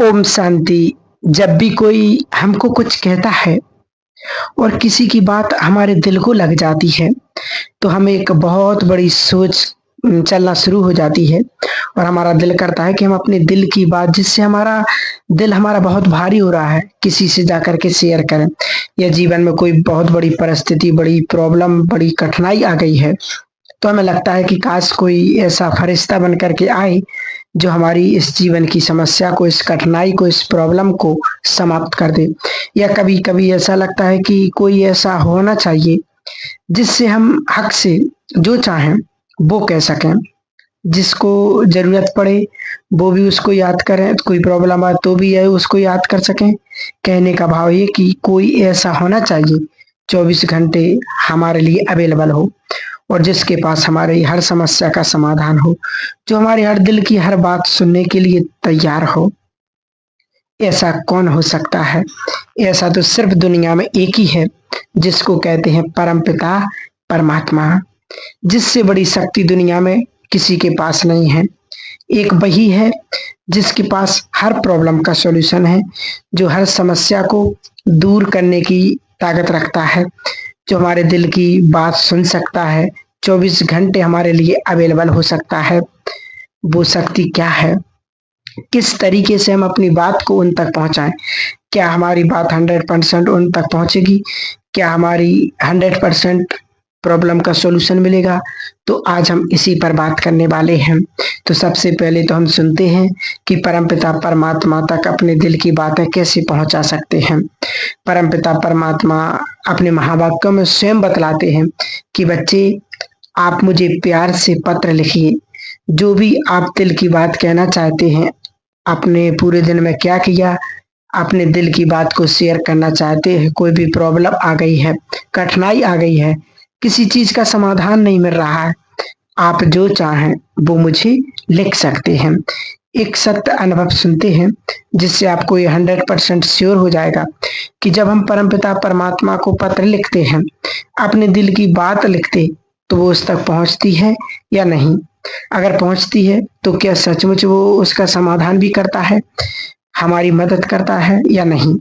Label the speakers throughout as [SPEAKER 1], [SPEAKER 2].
[SPEAKER 1] ओम शांति। जब भी कोई हमको कुछ कहता है और किसी की बात हमारे दिल को लग जाती है, तो हमें एक बहुत बड़ी सोच चलना शुरू हो जाती है और हमारा दिल करता है कि हम अपने दिल की बात जिससे हमारा दिल हमारा बहुत भारी हो रहा है, किसी से जाकर के शेयर करें। या जीवन में कोई बहुत बड़ी परिस्थिति, बड़ी प्रॉब्लम, बड़ी कठिनाई आ गई है, तो हमें लगता है कि काश कोई ऐसा फरिश्ता बन कर के आए जो हमारी इस जीवन की समस्या को, इस कठिनाई को, इस प्रॉब्लम को समाप्त कर दे। या कभी-कभी ऐसा लगता है कि कोई ऐसा होना चाहिए जिससे हम हक से जो चाहें वो कह सकें। जिसको ज़रूरत पड़े वो भी उसको याद करें, कोई प्रॉब्लम आए तो भी है उसको याद कर सकें। कहने का भाव ये कि कोई ऐसा होना चाहिए 24 घंटे हमारे लिए अवेलेबल हो और जिसके पास हमारी हर समस्या का समाधान हो, जो हमारे हर दिल की हर बात सुनने के लिए तैयार हो। ऐसा कौन हो सकता है? ऐसा तो सिर्फ दुनिया में एक ही है, जिसको कहते हैं परमपिता परमात्मा। जिससे बड़ी शक्ति दुनिया में किसी के पास नहीं है। एक वही है जिसके पास हर प्रॉब्लम का सॉल्यूशन है, जो हर समस्या को दूर करने की ताकत रखता है, जो हमारे दिल की बात सुन सकता है, 24 घंटे हमारे लिए अवेलेबल हो सकता है। वो शक्ति क्या है? किस तरीके से हम अपनी बात को उन तक पहुँचाएँ? क्या हमारी बात 100% उन तक पहुँचेगी? क्या हमारी 100% प्रॉब्लम का सॉल्यूशन मिलेगा? तो आज हम इसी पर बात करने वाले हैं। तो सबसे पहले तो हम सुनते हैं कि परमपिता परमात्मा तक अपने दिल की बातें कैसे पहुँचा सकते हैं। परमपिता परमात्मा अपने महावाक्यों में स्वयं बतलाते हैं कि बच्चे, आप मुझे प्यार से पत्र लिखिए। जो भी आप दिल की बात कहना चाहते हैं, आपने पूरे दिन में क्या किया, अपने दिल की बात को शेयर करना चाहते हैं, कोई भी प्रॉब्लम आ गई है, कठिनाई आ गई है, किसी चीज़ का समाधान नहीं मिल रहा है, आप जो चाहें वो मुझे लिख सकते हैं। एक सत्य अनुभव सुनते हैं जिससे आपको ये 100% श्योर हो जाएगा कि जब हम परमपिता परमात्मा को पत्र लिखते हैं, अपने दिल की बात लिखते, तो वो उस तक पहुँचती है या नहीं? अगर पहुँचती है तो क्या सचमुच वो उसका समाधान भी करता है, हमारी मदद करता है या नहीं?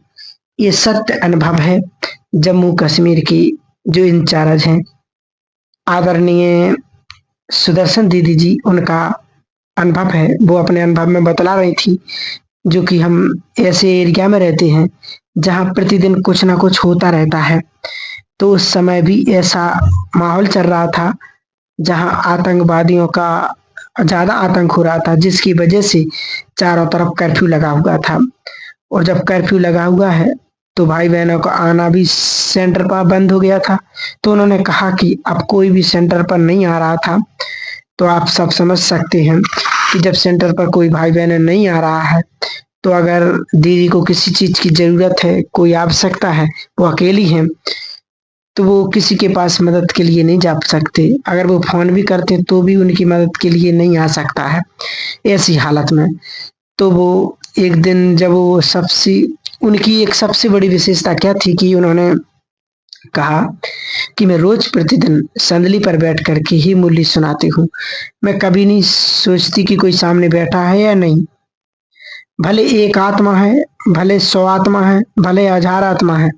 [SPEAKER 1] ये सत्य अनुभव है जम्मू कश्मीर की जो इंचार्ज हैं, आदरणीय सुदर्शन दीदी जी, उनका अनुभव है। वो अपने अनुभव में बतला रही थी, जो कि हम ऐसे एरिया में रहते हैं जहाँ प्रतिदिन कुछ ना कुछ होता रहता है। तो उस समय भी ऐसा माहौल चल रहा था जहाँ आतंकवादियों का ज़्यादा आतंक हो रहा था, जिसकी वजह से चारों तरफ कर्फ्यू लगा हुआ था। और जब कर्फ्यू लगा हुआ है तो भाई बहनों का आना भी सेंटर पर बंद हो गया था। तो उन्होंने कहा कि अब कोई भी सेंटर पर नहीं आ रहा था। तो आप सब समझ सकते हैं कि जब सेंटर पर कोई भाई बहन नहीं आ रहा है, तो अगर दीदी को किसी चीज़ की ज़रूरत है, कोई आवश्यकता है, वो अकेली हैं, तो वो किसी के पास मदद के लिए नहीं जा सकते। अगर वो फ़ोन भी करते तो भी उनकी मदद के लिए नहीं आ सकता है, ऐसी हालत में। तो वो एक दिन जब वो सबसे उनकी एक सबसे बड़ी विशेषता क्या थी कि उन्होंने कहा कि मैं रोज़ प्रतिदिन संदली पर बैठ कर के ही मुरली सुनाती हूँ। मैं कभी नहीं सोचती कि कोई सामने बैठा है या नहीं। भले एक आत्मा है, भले 100 आत्मा है, भले 1000 आत्मा है,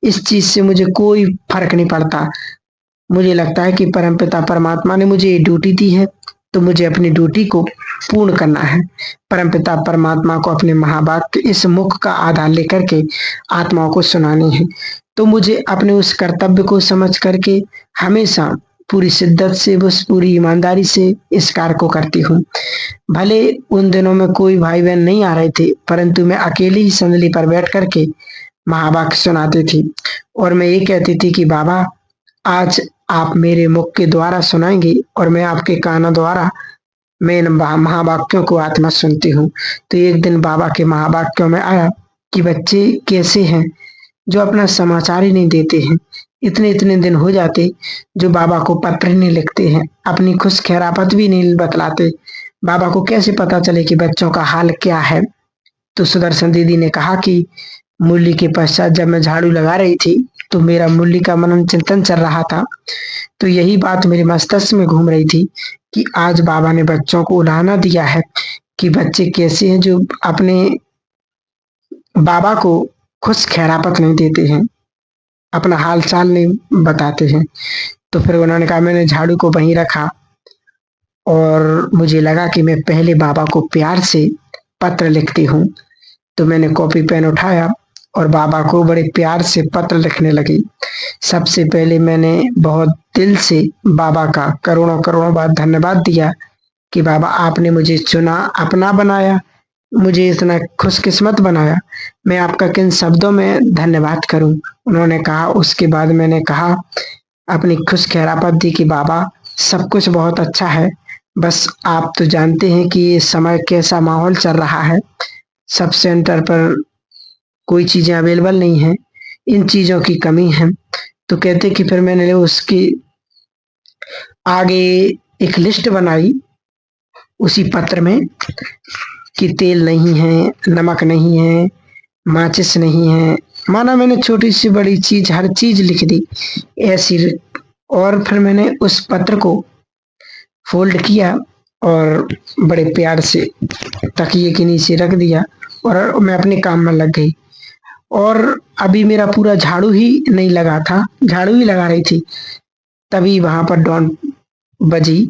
[SPEAKER 1] इस चीज़ से मुझे कोई फ़र्क नहीं पड़ता। मुझे लगता है कि परमपिता परमात्मा ने मुझे ये ड्यूटी दी है, तो मुझे अपनी ड्यूटी को पूर्ण करना है। परमपिता परमात्मा को अपने महावाक्य इस मुख का आधार लेकर के आत्माओं को सुनाने हैं। तो मुझे अपने उस कर्तव्य को समझ करके हमेशा पूरी शिद्दत से, बस पूरी ईमानदारी से इस कार्य को करती हूँ। भले उन दिनों में कोई भाई-बहन नहीं आ रहे थे, परंतु मैं अकेली ही संदली पर बैठ कर के महावाक्य सुनाती थी और मैं ये कहती थी कि बाबा, आज आप मेरे मुख के द्वारा सुनाएँगे और मैं आपके कानों द्वारा मैं इन महावाक्यों को आत्मा सुनती हूँ। तो एक दिन बाबा के महावाक्यों में आया कि बच्चे कैसे हैं, जो अपना समाचार ही नहीं देते हैं। इतने-इतने दिन हो जाते जो बाबा को पत्र नहीं लिखते हैं, अपनी खुश-खैरापत भी नहीं बतलाते। बाबा को कैसे पता चले कि बच्चों का हाल क्या है? तो सुदर्शन दीदी ने कहा कि मुरली के पश्चात जब मैं झाड़ू लगा रही थी, तो मेरा मुरली का मनन चिंतन चल रहा था। तो यही बात मेरे मस्तिष्क में घूम रही थी कि आज बाबा ने बच्चों को उलाहना दिया है कि बच्चे कैसे हैं जो अपने बाबा को खुश खैरापत नहीं देते हैं, अपना हाल चाल नहीं बताते हैं। तो फिर उन्होंने कहा, मैंने झाड़ू को वहीं रखा और मुझे लगा कि मैं पहले बाबा को प्यार से पत्र लिखती हूँ। तो मैंने कॉपी पेन उठाया और बाबा को बड़े प्यार से पत्र लिखने लगी। सबसे पहले मैंने बहुत दिल से बाबा का करोड़ों करोड़ों बार धन्यवाद दिया कि बाबा आपने मुझे चुना, अपना बनाया, मुझे इतना खुशकिस्मत बनाया, मैं आपका किन शब्दों में धन्यवाद करूं। उन्होंने कहा, उसके बाद मैंने कहा, अपनी खुश खैरापत दी कि बाबा सब कुछ बहुत अच्छा है, बस आप तो जानते हैं कि ये समय कैसा माहौल चल रहा है, सब सेंटर पर कोई चीजें अवेलेबल नहीं है, इन चीजों की कमी है। तो कहते कि फिर मैंने उसकी आगे एक लिस्ट बनाई उसी पत्र में कि तेल नहीं है, नमक नहीं है, माचिस नहीं है, माना मैंने छोटी सी बड़ी चीज हर चीज लिख दी ऐसी। और फिर मैंने उस पत्र को फोल्ड किया और बड़े प्यार से तकिए के नीचे रख दिया और मैं अपने काम में लग गई। और अभी मेरा पूरा झाड़ू ही नहीं लगा था, झाड़ू ही लगा रही थी, तभी वहां पर डॉन बजी।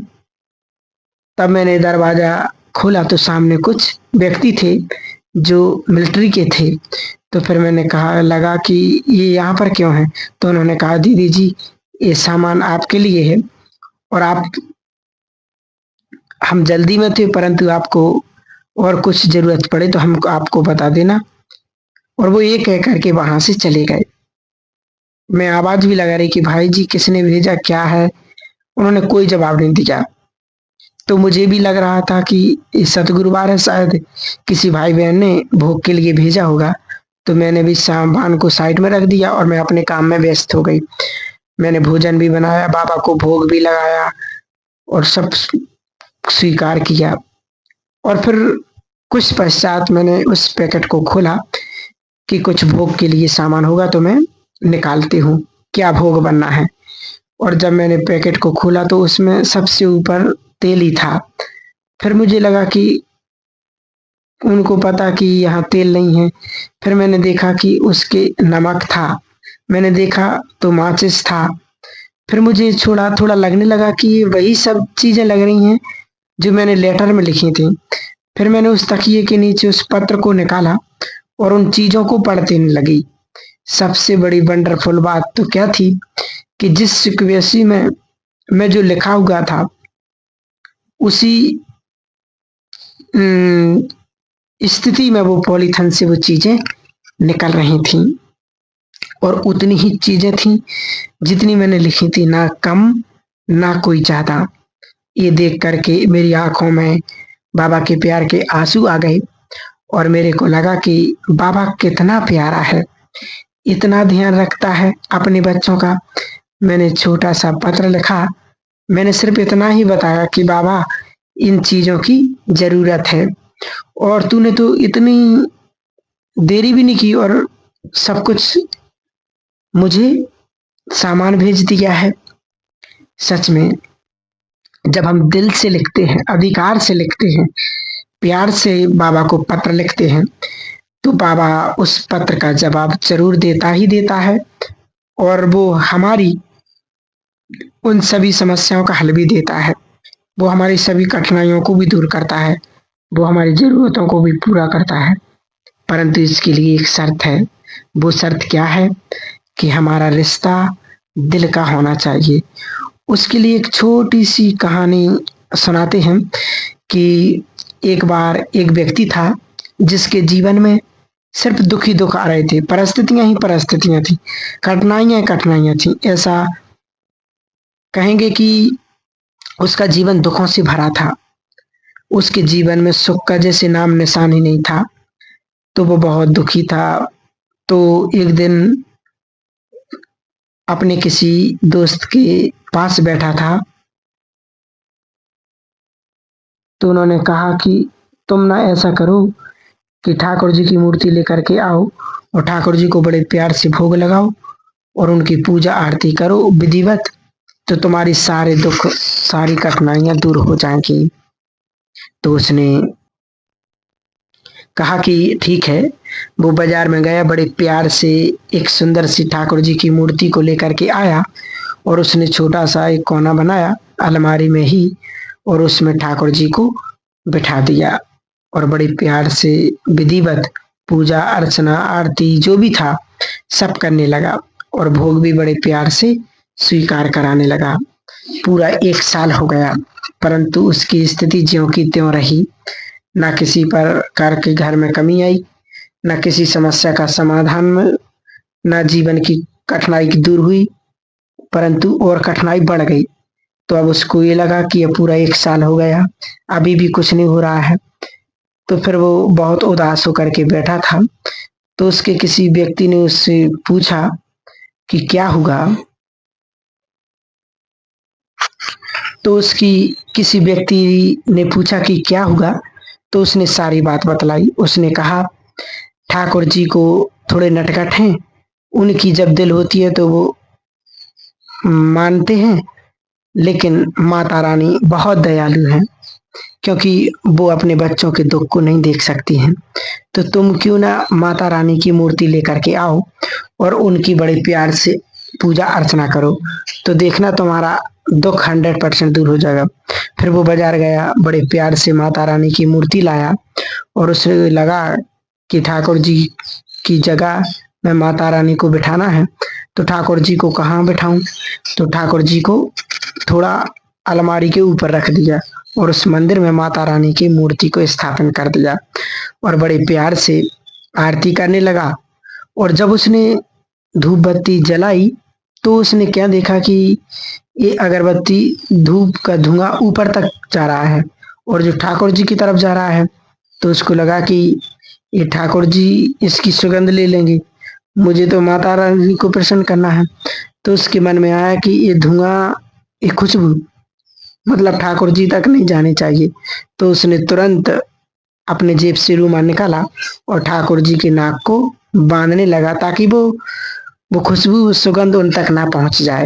[SPEAKER 1] तब मैंने दरवाजा खोला तो सामने कुछ व्यक्ति थे जो मिलिट्री के थे। तो फिर मैंने कहा लगा कि ये यहाँ पर क्यों है। तो उन्होंने कहा, दीदी जी ये सामान आपके लिए है और आप, हम जल्दी में थे परंतु आपको और कुछ जरूरत पड़े तो हम आपको बता देना। और वो ये कह करके वहां से चले गए। मैं आवाज भी लगा रही कि भाई जी किसने भेजा, क्या है। उन्होंने कोई जवाब नहीं दिया। तो मुझे भी लग रहा था कि ये सतगुरुवार है, शायद किसी भाई बहन ने भोग के लिए भेजा होगा। तो मैंने भी सामान को साइड में रख दिया और मैं अपने काम में व्यस्त हो गई। मैंने भोजन भी बनाया, बाबा को भोग भी लगाया और सब स्वीकार किया। और फिर कुछ पश्चात मैंने उस पैकेट को खोला कि कुछ भोग के लिए सामान होगा तो मैं निकालती हूँ, क्या भोग बनना है। और जब मैंने पैकेट को खोला तो उसमें सबसे ऊपर तेल ही था। फिर मुझे लगा कि उनको पता कि यहाँ तेल नहीं है। फिर मैंने देखा कि उसके नमक था, मैंने देखा तो माचिस था। फिर मुझे थोड़ा थोड़ा लगने लगा कि ये वही सब चीजें लग रही हैं जो मैंने लेटर में लिखी थी। फिर मैंने उस तकिए के नीचे उस पत्र को निकाला और उन चीजों को पढ़ने लगी। सबसे बड़ी वंडरफुल बात तो क्या थी कि जिस सिक्वेंसी में मैं जो लिखा हुआ था उसी स्थिति में वो पॉलीथन से वो चीजें निकल रही थीं और उतनी ही चीजें थीं जितनी मैंने लिखी थी, ना कम ना कोई ज्यादा। ये देख करके मेरी आंखों में बाबा के प्यार के आंसू आ गए और मेरे को लगा कि बाबा कितना प्यारा है, इतना ध्यान रखता है अपने बच्चों का। मैंने छोटा सा पत्र लिखा, मैंने सिर्फ इतना ही बताया कि बाबा इन चीजों की जरूरत है और तूने तो इतनी देरी भी नहीं की और सब कुछ मुझे सामान भेज दिया है। सच में जब हम दिल से लिखते हैं, अधिकार से लिखते हैं, प्यार से बाबा को पत्र लिखते हैं तो बाबा उस पत्र का जवाब जरूर देता ही देता है और वो हमारी उन सभी समस्याओं का हल भी देता है। वो हमारी सभी कठिनाइयों को भी दूर करता है, वो हमारी जरूरतों को भी पूरा करता है। परंतु इसके लिए एक शर्त है। वो शर्त क्या है कि हमारा रिश्ता दिल का होना चाहिए। उसके लिए एक छोटी सी कहानी सुनाते हैं कि एक बार एक व्यक्ति था जिसके जीवन में सिर्फ दुख ही दुख आ रहे थे, परिस्थितियां ही परिस्थितियां थी, कठिनाइयां ही कठिनाइयां थी। ऐसा कहेंगे कि उसका जीवन दुखों से भरा था, उसके जीवन में सुख का जैसे नाम निशान ही नहीं था। तो वो बहुत दुखी था। तो एक दिन अपने किसी दोस्त के पास बैठा था तो उन्होंने कहा कि तुम ना ऐसा करो कि ठाकुर जी की मूर्ति लेकर के आओ और ठाकुर जी को बड़े प्यार से भोग लगाओ और उनकी पूजा आरती करो विधिवत, तो तुम्हारी सारे दुख सारी कठिनाइयां दूर हो जाएंगी। तो उसने कहा कि ठीक है। वो बाजार में गया, बड़े प्यार से एक सुंदर सी ठाकुर जी की मूर्ति को लेकर के आया और उसने छोटा सा एक कोना बनाया अलमारी में ही, और उसमें ठाकुर जी को बिठा दिया और बड़े प्यार से विधिवत पूजा अर्चना आरती जो भी था सब करने लगा और भोग भी बड़े प्यार से स्वीकार कराने लगा। पूरा 1 साल हो गया, परंतु उसकी स्थिति ज्यों की त्यों रही। ना किसी प्रकार के घर में कमी आई, ना किसी समस्या का समाधान में, ना जीवन की कठिनाई की दूर हुई, परंतु और कठिनाई बढ़ गई। तो अब उसको ये लगा कि अब पूरा 1 साल हो गया, अभी भी कुछ नहीं हो रहा है। तो फिर वो बहुत उदास होकर के बैठा था। तो उसके किसी व्यक्ति ने उससे पूछा कि क्या हुआ? तो उसकी किसी व्यक्ति ने पूछा कि क्या हुआ? तो उसने सारी बात बतलाई। उसने कहा, ठाकुर जी को थोड़े नटखट हैं, उनकी जब दिल होती है तो वो मानते हैं, लेकिन माता रानी बहुत दयालु हैं, क्योंकि वो अपने बच्चों के दुख को नहीं देख सकती हैं। तो तुम क्यों ना माता रानी की मूर्ति लेकर के आओ और उनकी बड़े प्यार से पूजा अर्चना करो, तो देखना तुम्हारा दुख 100% दूर हो जाएगा। फिर वो बाजार गया, बड़े प्यार से माता रानी की मूर्ति लाया और उसे लगा कि ठाकुर जी की जगह में माता रानी को बिठाना है, तो ठाकुर जी को कहाँ बिठाऊं? तो ठाकुर जी को थोड़ा अलमारी के ऊपर रख दिया और उस मंदिर में माता रानी की मूर्ति को स्थापन कर दिया और बड़े प्यार से आरती करने लगा। और जब उसने धूप बत्ती जलाई, तो उसने क्या देखा कि ये अगरबत्ती धूप का धुआं ऊपर तक जा रहा है और जो ठाकुर जी की तरफ जा रहा है। तो उसको लगा कि ये ठाकुर जी इसकी सुगंध ले लेंगे, मुझे तो माता रानी को प्रसन्न करना है। तो उसके मन में आया कि ये धुआं, ये खुशबू मतलब ठाकुर जी तक नहीं जानी चाहिए। तो उसने तुरंत अपने जेब से रूमाल निकाला और ठाकुर जी के नाक को बांधने लगा, ताकि वो खुशबू, वो सुगंध उन तक ना पहुंच जाए।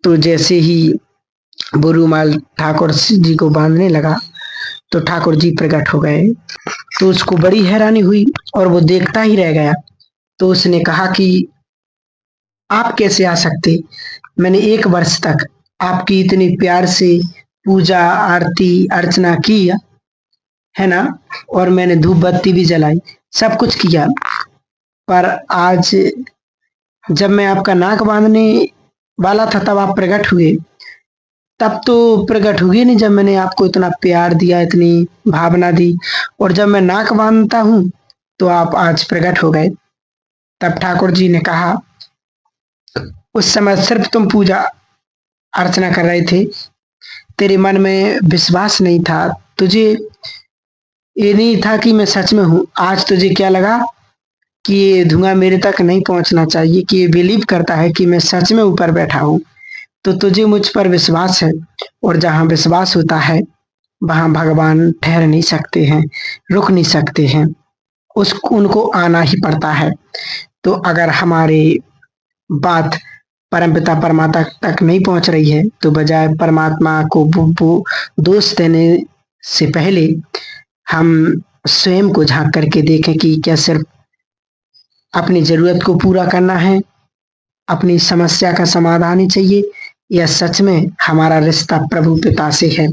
[SPEAKER 1] तो जैसे ही वो रूमाल ठाकुर जी को बांधने लगा, तो ठाकुर जी प्रकट हो गए। तो उसको बड़ी हैरानी हुई और वो देखता ही रह गया। तो उसने कहा कि आप कैसे आ सकते? मैंने 1 वर्ष तक आपकी इतनी प्यार से पूजा आरती अर्चना की है ना, और मैंने धूप बत्ती भी जलाई, सब कुछ किया, पर आज जब मैं आपका नाक बांधने वाला था तब आप प्रकट हुए। तब तो प्रकट हुए नहीं जब मैंने आपको इतना प्यार दिया, इतनी भावना दी, और जब मैं नाक बांधता हूँ तो आप आज प्रकट हो गए। तब ठाकुर जी ने कहा, उस समय सिर्फ तुम पूजा अर्चना कर रहे थे, तेरे मन में विश्वास नहीं था, तुझे ये नहीं था कि मैं सच में हूँ। आज तुझे क्या लगा कि ये धुआं मेरे तक नहीं पहुंचना चाहिए, कि ये बिलीव करता है कि मैं सच में ऊपर बैठा हूँ। तो तुझे मुझ पर विश्वास है, और जहाँ विश्वास होता है वहां भगवान ठहर नहीं सकते हैं, रुक नहीं सकते हैं, उस उनको आना ही पड़ता है। तो अगर हमारे बात परमपिता परमात्मा तक नहीं पहुंच रही है, तो बजाय परमात्मा को वो दोष देने से पहले हम स्वयं को झांक करके देखें कि क्या सिर्फ अपनी जरूरत को पूरा करना है, अपनी समस्या का समाधान ही चाहिए, या सच में हमारा रिश्ता प्रभु पिता से है?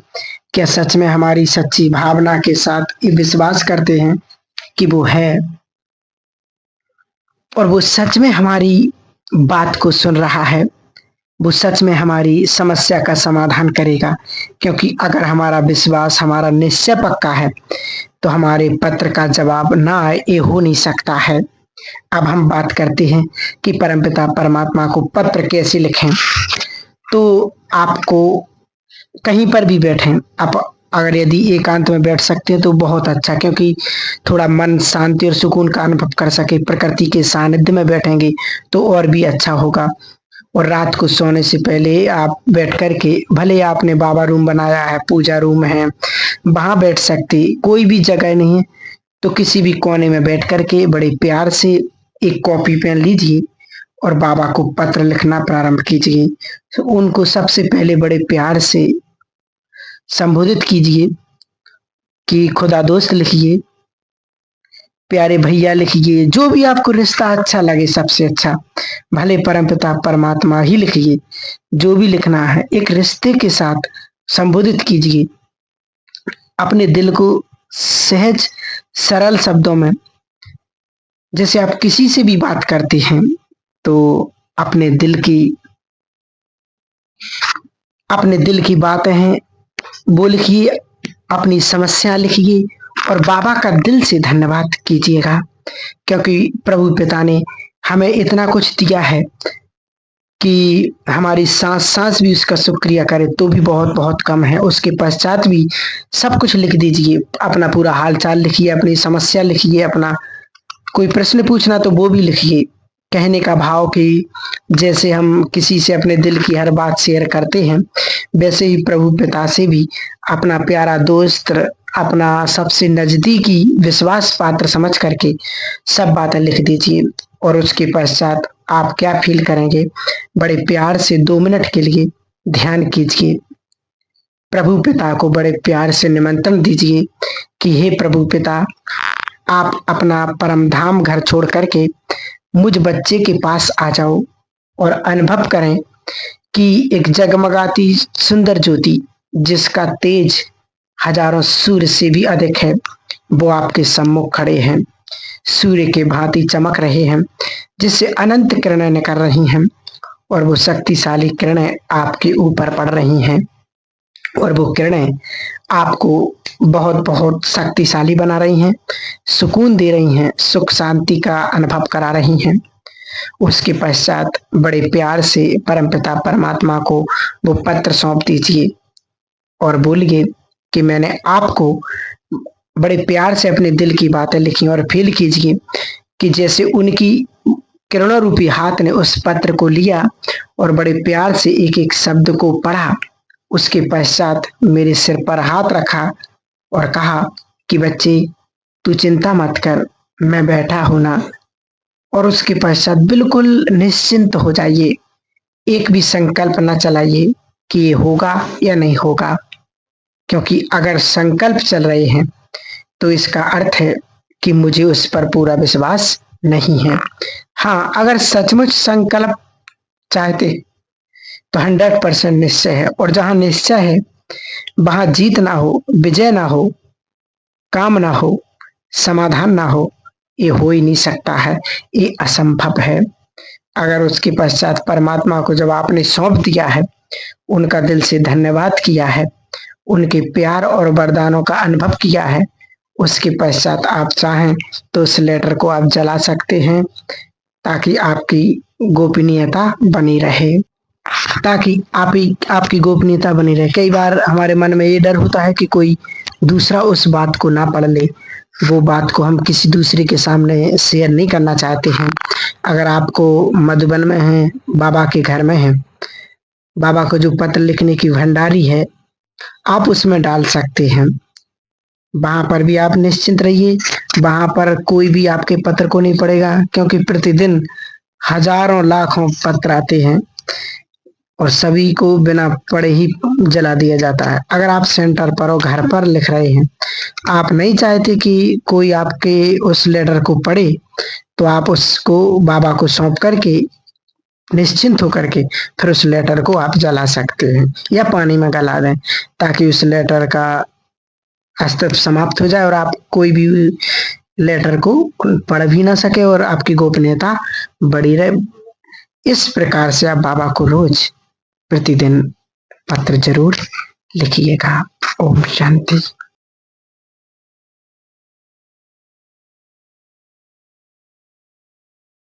[SPEAKER 1] क्या सच में हमारी सच्ची भावना के साथ ये विश्वास करते हैं कि वो है और वो सच में हमारी बात को सुन रहा है, वो सच में हमारी समस्या का समाधान करेगा? क्योंकि अगर हमारा विश्वास, हमारा निश्चय पक्का है, तो हमारे पत्र का जवाब ना आए ये हो नहीं सकता है। अब हम बात करते हैं कि परमपिता परमात्मा को पत्र कैसे लिखें। तो आपको कहीं पर भी बैठें, आप अगर यदि एकांत में बैठ सकते हैं तो बहुत अच्छा, क्योंकि थोड़ा मन शांति और सुकून का अनुभव कर सके, प्रकृति के सानिध्य में बैठेंगे तो और भी अच्छा होगा। और रात को सोने से पहले आप बैठ कर के, भले आपने बाबा रूम बनाया है, पूजा रूम है, वहां बैठ सकते, कोई भी जगह नहीं है तो किसी भी कोने में बैठ कर के बड़े प्यार से एक कॉपी पेन लीजिए और बाबा को पत्र लिखना प्रारंभ कीजिए। तो उनको सबसे पहले बड़े प्यार से संबोधित कीजिए कि खुदा दोस्त लिखिए, प्यारे भैया लिखिए, जो भी आपको रिश्ता अच्छा लगे सबसे अच्छा, भले परमपिता परमात्मा ही लिखिए, जो भी लिखना है एक रिश्ते के साथ संबोधित कीजिए। अपने दिल को सहज सरल शब्दों में, जैसे आप किसी से भी बात करते हैं तो अपने दिल की अपने दिल की बातें हैं वो लिखिए, अपनी समस्या लिखिए और बाबा का दिल से धन्यवाद कीजिएगा, क्योंकि प्रभु पिता ने हमें इतना कुछ दिया है कि हमारी सांस भी उसका शुक्रिया करे तो भी बहुत बहुत कम है। उसके पश्चात भी सब कुछ लिख दीजिए, अपना पूरा हाल चाल लिखिए, अपनी समस्या लिखिए, अपना कोई प्रश्न पूछना तो वो भी लिखिए। कहने का भाव कि जैसे हम किसी से अपने दिल की हर बात शेयर करते हैं, वैसे ही प्रभु पिता से भी अपना प्यारा दोस्त, अपना सबसे नजदीकी विश्वास पात्र समझ करके सब बातें लिख दीजिए। और उसके पश्चात आप क्या फील करेंगे, बड़े प्यार से 2 मिनट के लिए ध्यान कीजिए। प्रभु पिता को बड़े प्यार से निमंत्रण दीजिए कि हे प्रभु पिता, आप अपना परम धाम घर छोड़ करके मुझ बच्चे के पास आ जाओ और अनुभव करें कि एक जगमगाती सुंदर ज्योति, जिसका तेज हजारों सूर्य से भी अधिक है, वो आपके सम्मुख खड़े हैं, सूर्य के भांति चमक रहे हैं, जिससे अनंत किरणें निकल रही हैं और वो शक्तिशाली किरणें आपके ऊपर पड़ रही हैं और वो किरणें आपको बहुत बहुत शक्तिशाली बना रही हैं, सुकून दे रही हैं, सुख शांति का अनुभव करा रही हैं। उसके पश्चात बड़े प्यार से परमपिता परमात्मा को वो पत्र सौंप दीजिए और बोलिए कि मैंने आपको बड़े प्यार से अपने दिल की बातें लिखी और फील कीजिए कि जैसे उनकी किरणों रूपी हाथ ने उस पत्र को लिया और बड़े प्यार से एक एक शब्द को पढ़ा। उसके पश्चात मेरे सिर पर हाथ रखा और कहा कि बच्चे, तू चिंता मत कर, मैं बैठा हूं ना। और उसके पश्चात बिल्कुल निश्चिंत हो जाइए, एक भी संकल्प न चलाइए कि ये होगा या नहीं होगा, क्योंकि अगर संकल्प चल रहे हैं तो इसका अर्थ है कि मुझे उस पर पूरा विश्वास नहीं है। हाँ, अगर सचमुच संकल्प चाहते तो 100% निश्चय है, और जहां निश्चय है वहां जीत ना हो, विजय ना हो, काम ना हो, समाधान ना हो, ये हो ही नहीं सकता है, ये असंभव है। अगर उसके पश्चात परमात्मा को जब आपने सौंप दिया है, उनका दिल से धन्यवाद किया है, उनके प्यार और वरदानों का अनुभव किया है, उसके पश्चात आप चाहें तो उस लेटर को आप जला सकते हैं, ताकि आपकी गोपनीयता बनी रहे, ताकि आपकी गोपनीयता बनी रहे। कई बार हमारे मन में ये डर होता है कि कोई दूसरा उस बात को ना पढ़ ले, वो बात को हम किसी दूसरे के सामने शेयर नहीं करना चाहते हैं। अगर आपको मधुबन में है, बाबा के घर में है, बाबा को जो पत्र लिखने की भंडारी है, आप उसमें डाल सकते हैं। वहां पर भी आप निश्चिंत रहिए, वहां पर कोई भी आपके पत्र को नहीं पढ़ेगा, क्योंकि प्रतिदिन हजारों लाखों पत्र आते हैं और सभी को बिना पढ़े ही जला दिया जाता है। अगर आप सेंटर पर और घर पर लिख रहे हैं, आप नहीं चाहते कि कोई आपके उस लेटर को पढ़े, तो आप उसको बाबा को सौंप करके निश्चिंत होकर के फिर उस लेटर को आप जला सकते हैं या पानी में गला दें, ताकि उस लेटर का अस्तित्व समाप्त हो जाए और आप कोई भी लेटर को पढ़ भी ना सके और आपकी गोपनीयता बड़ी रहे। इस प्रकार से आप बाबा को रोज प्रतिदिन पत्र जरूर लिखिएगा। ओम शांति।